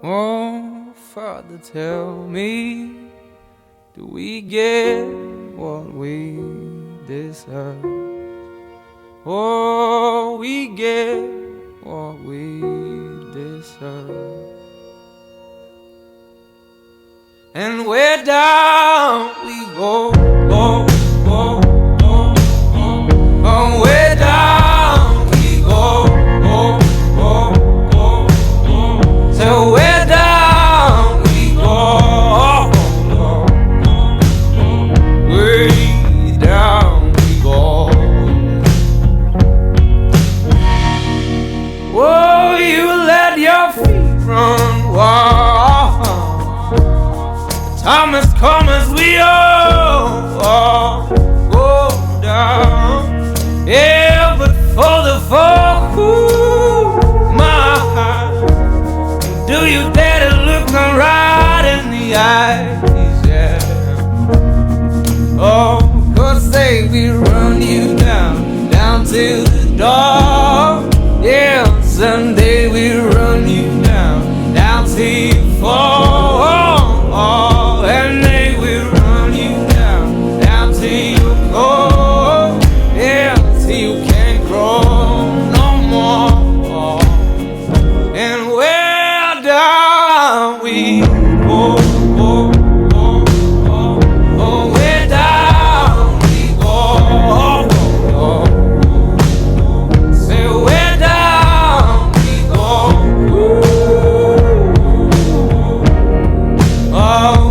Oh, Father, tell me, do we get what we deserve? Oh, we get what we deserve. And where down we go, go, go, go, go. Oh, where down we go, go, go, go, go. So where down we go, go, go, go. Way down we go. Oh, you let your feet run wild. Time has come as we all go down. Yeah, but for the fall, my heart, do you dare to look me right in the eyes? Yeah. Oh, 'cause they will run you down, down to the dark. Yeah, someday we run you down, down till you fall. And they will run you down, down till you go. Yeah, till you can't grow no more. And where down we go, go, go, go. Oh, where down we go, go, go. Say where down we go. Oh,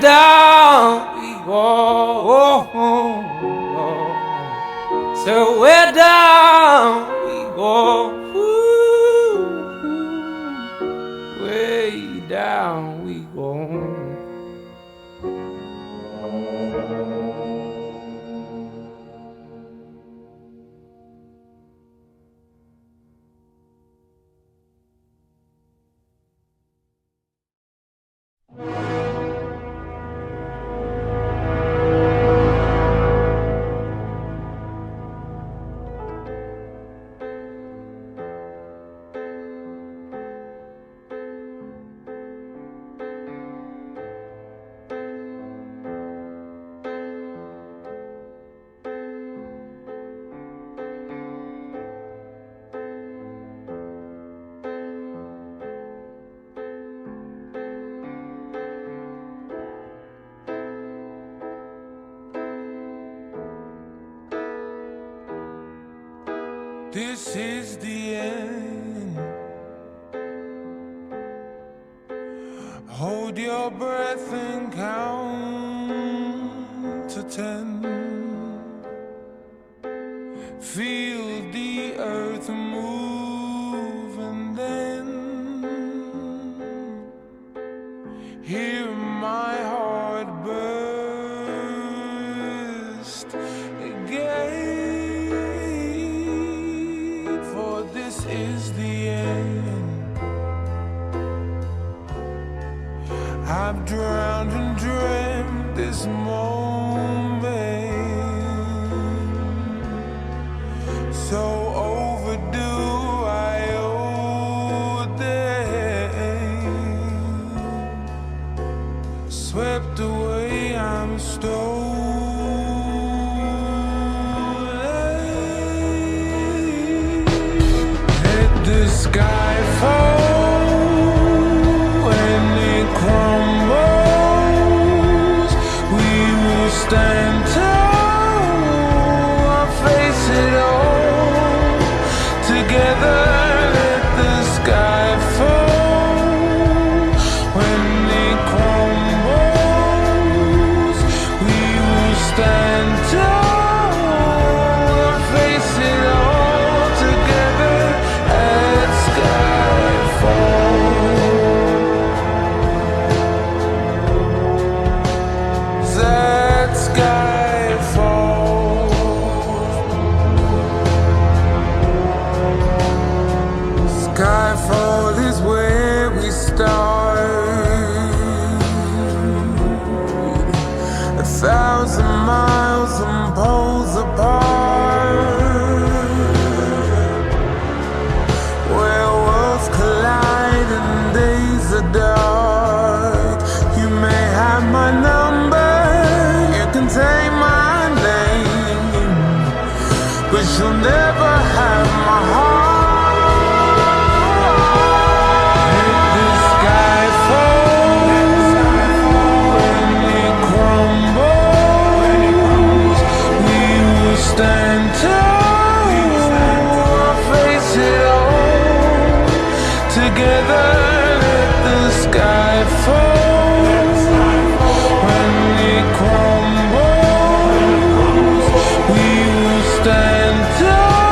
down we go. So where down we go, way down we go. This is the end. Hold your breath and count to 10. Feel the earth move and then hear my heart burst again. This is the end. I've drowned and dreamt this moment sky fall when it crumbles, we will stand tall, I'll face it all together. Let the sky fall when it crumbles, we will stand tall, I'll face it all together. Let sky fall. That sky fall. Skyfall is where we start. 1,000 miles and poles apart, where worlds collide and days are dark. You may have my number, you can take my name, but you'll never have my heart. Let the sky fall when it crumbles, we will stand tall, I'll face it all together. Let the sky fall when it crumbles, we will stand tall.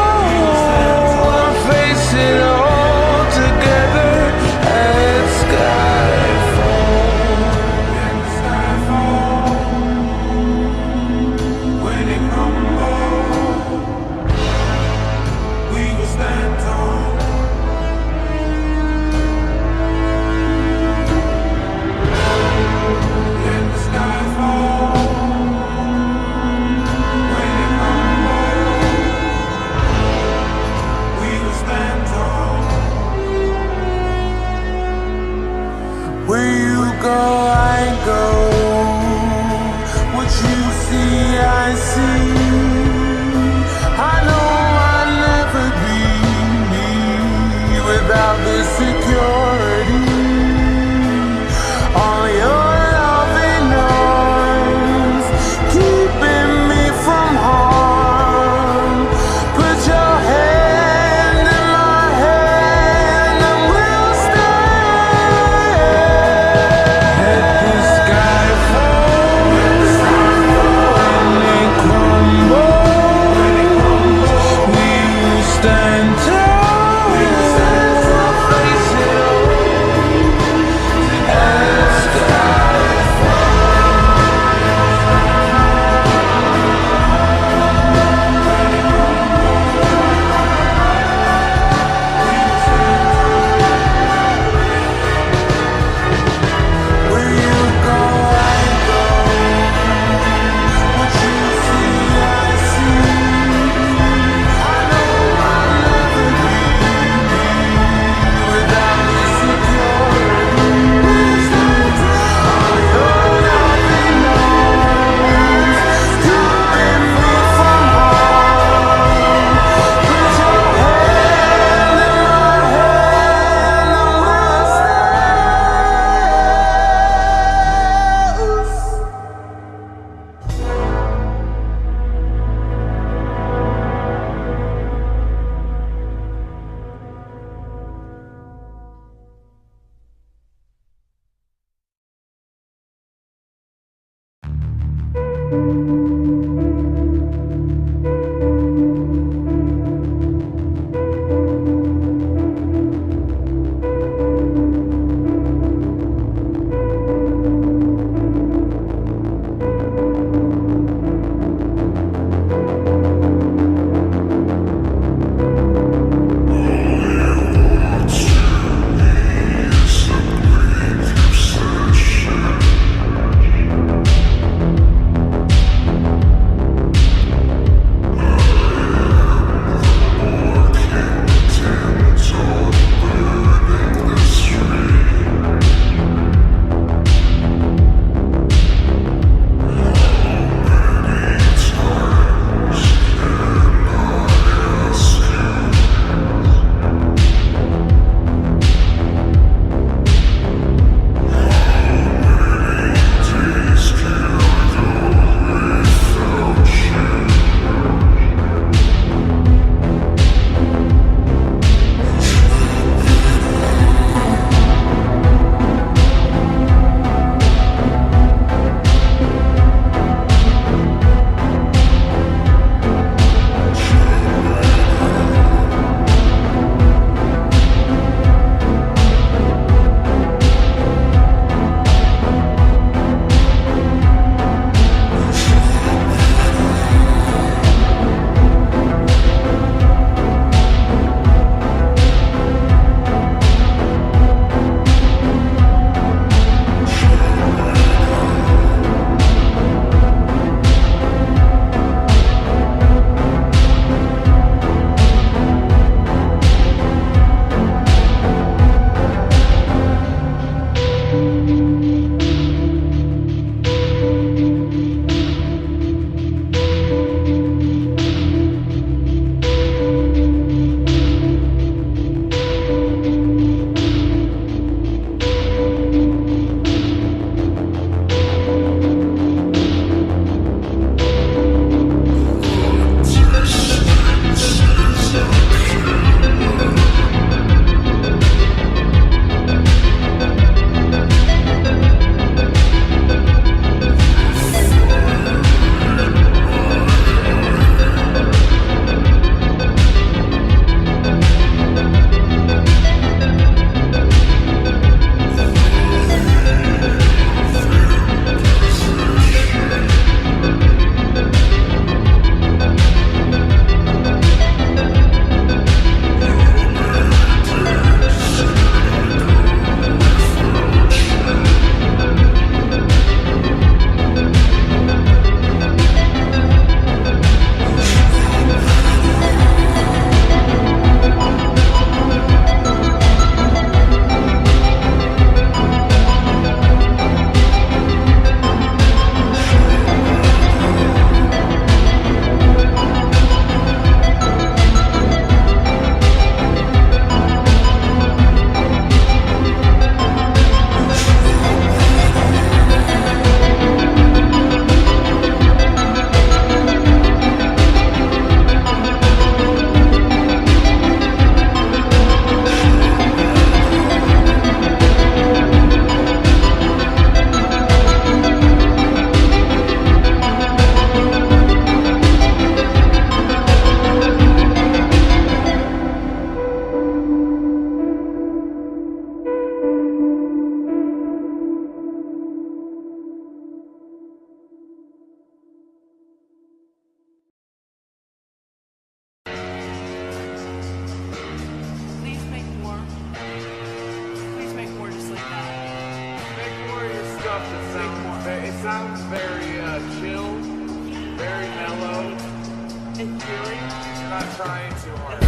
In theory, you're not trying too hard.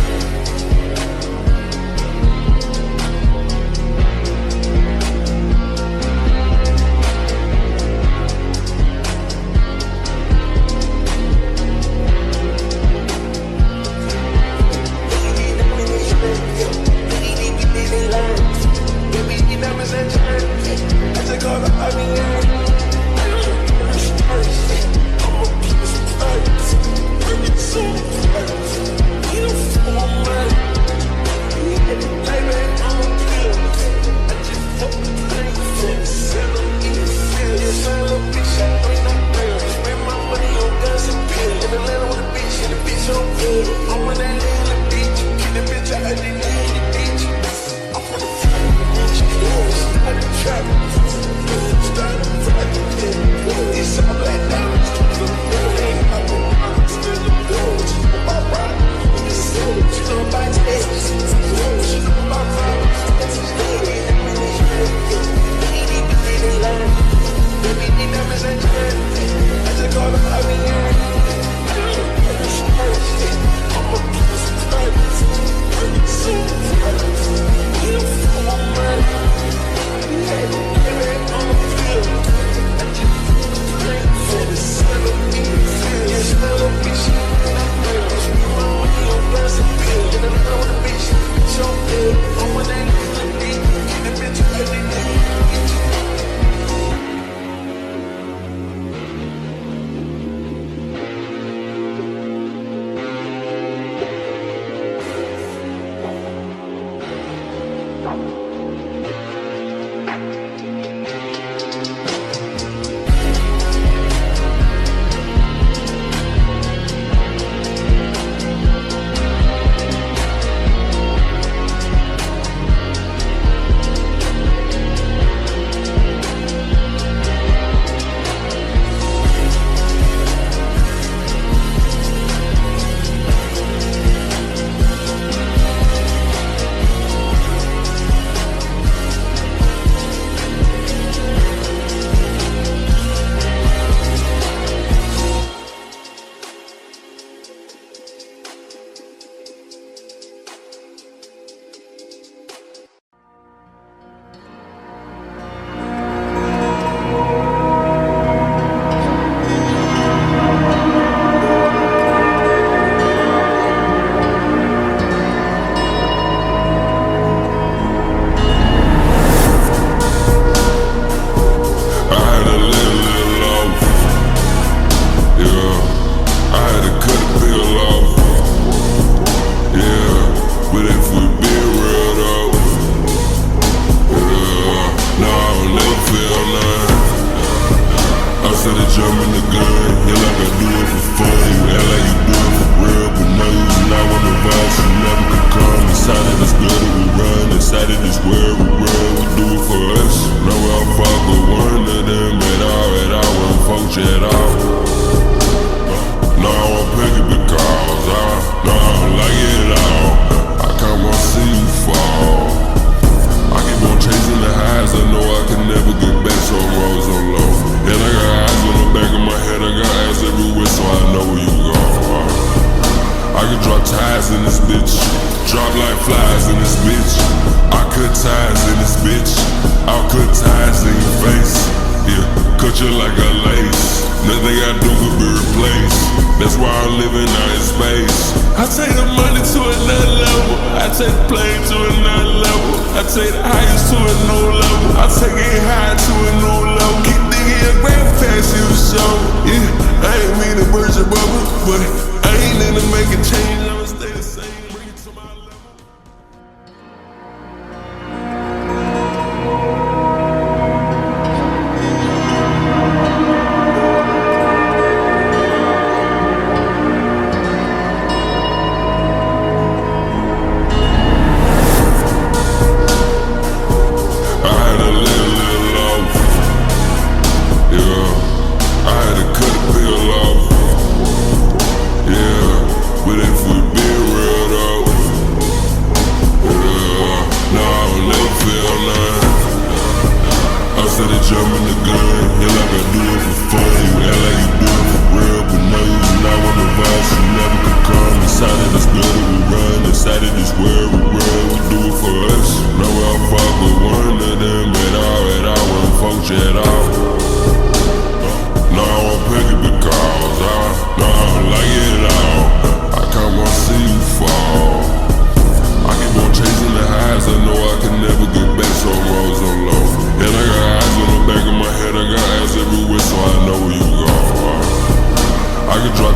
But if we be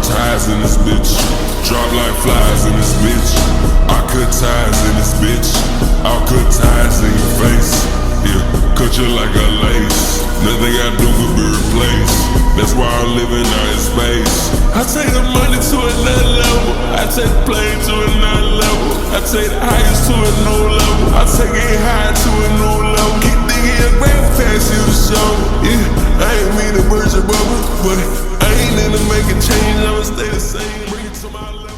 ties in this bitch. Drop like flies in this bitch. I cut ties in this bitch. I'll cut ties in your face. Yeah, cut you like a lace. Nothing I do will be replaced. That's why I'm living out in space. I take the money to another level. I take the plane to another level. I take the highest to a new level. I take it high to a new level. Keep thinking your grand pass you the show. Yeah, I ain't mean to burst your bubble, but I ain't into making change. I'ma stay the same. Bring it to my level.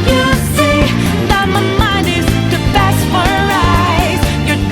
You see that my mind is the best for eyes. You're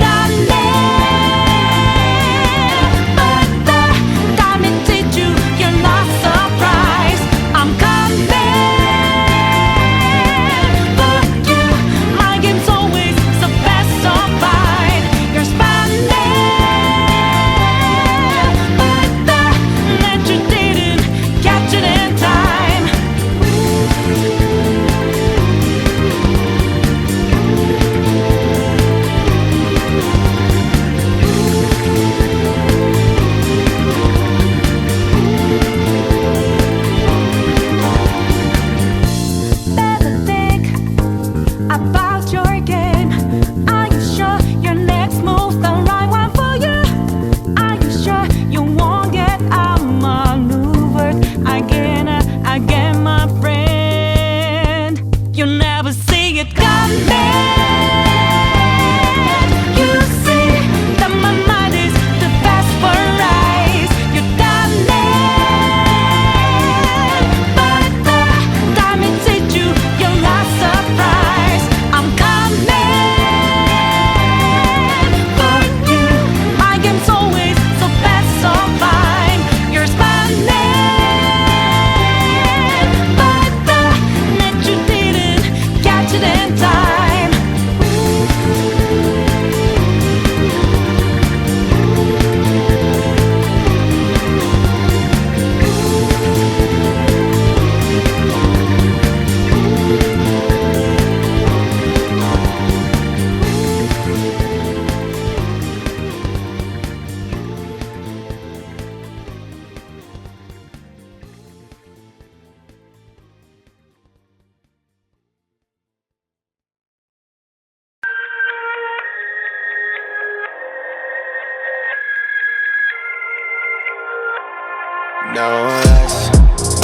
No rush,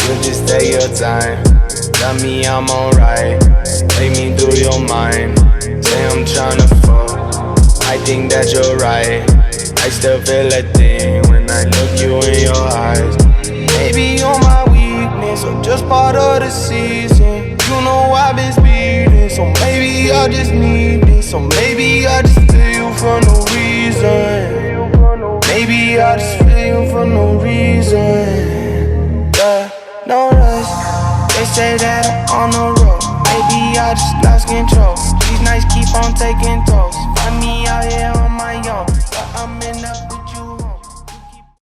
you just take your time. Tell me I'm alright, take me through your mind. Say I'm tryna fuck, I think that you're right. I still feel a thing when I look you in your eyes. Maybe you're my weakness or just part of the season. You know I've been speeding, so maybe I just need this. So maybe I just feel you for no reason. Maybe I just feel you for no reason. Yeah, no rush. They say that I'm on the road. Maybe I just lost control. These nights keep on taking toll. Find me out here